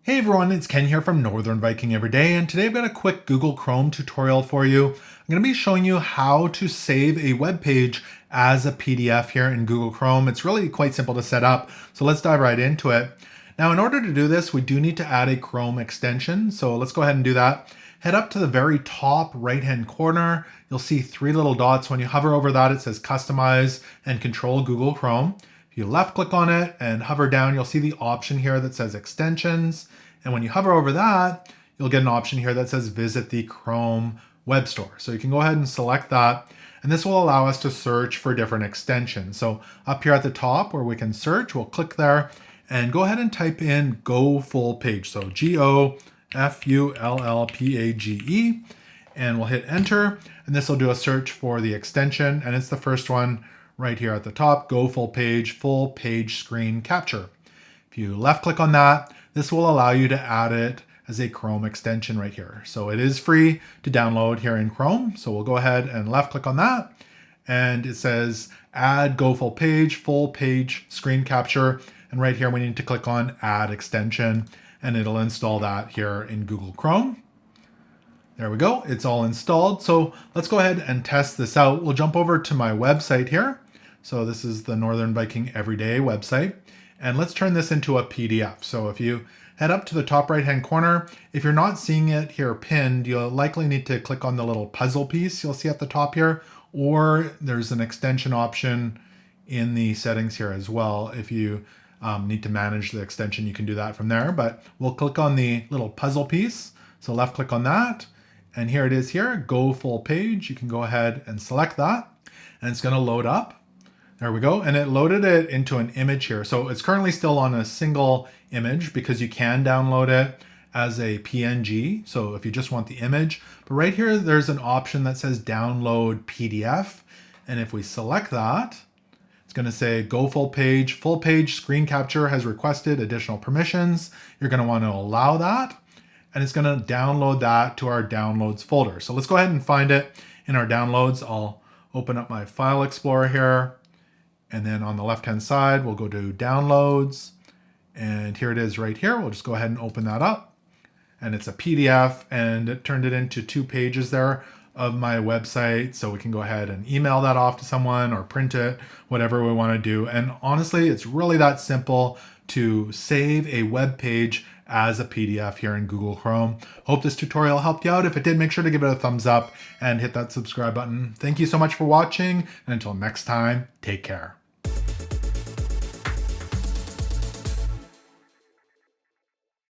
Hey everyone, it's Ken here from Northern Viking Everyday, and today I've got a quick Google Chrome tutorial for you. I'm going to be showing you how to save a web page as a PDF here in Google Chrome. It's really quite simple to set up, so let's dive right into it. Now, in order to do this, we do need to add a Chrome extension, so let's go ahead and do that. Head up to the very top right-hand corner. You'll see three little dots. When you hover over that, it says Customize and Control Google Chrome. If you left click on it and hover down, you'll see the option here that says Extensions. And when you hover over that, you'll get an option here that says Visit the Chrome Web Store. So you can go ahead and select that. And this will allow us to search for different extensions. So up here at the top where we can search, we'll click there and go ahead and type in GoFullPage. So GoFullPage. And we'll hit enter. And this will do a search for the extension. And it's the first one right here at the top, GoFullPage, full page screen capture. If you left click on that, this will allow you to add it as a Chrome extension right here. So it is free to download here in Chrome. So we'll go ahead and left click on that. And it says add GoFullPage, full page screen capture. And right here, we need to click on add extension and it'll install that here in Google Chrome. There we go. It's all installed. So let's go ahead and test this out. We'll jump over to my website here. So this is the Northern Viking Everyday website. And let's turn this into a PDF. So if you head up to the top right-hand corner, if you're not seeing it here pinned, you'll likely need to click on the little puzzle piece you'll see at the top here, or there's an extension option in the settings here as well. If you need to manage the extension, you can do that from there, but we'll click on the little puzzle piece. So left click on that, and here it is here, GoFullPage. You can go ahead and select that, and it's gonna load up. There we go. And it loaded it into an image here. So it's currently still on a single image because you can download it as a PNG. So if you just want the image, but right here, there's an option that says download PDF. And if we select that, it's going to say GoFullPage, full page screen capture has requested additional permissions. You're going to want to allow that. And it's going to download that to our downloads folder. So let's go ahead and find it in our downloads. I'll open up my file explorer here. And then on the left-hand side, we'll go to downloads. And here it is right here. We'll just go ahead and open that up. And it's a PDF, and it turned it into 2 pages there of my website. So we can go ahead and email that off to someone or print it, whatever we want to do. And honestly, it's really that simple to save a web page as a PDF here in Google Chrome. Hope this tutorial helped you out. If it did, make sure to give it a thumbs up and hit that subscribe button. Thank you so much for watching. And until next time, take care.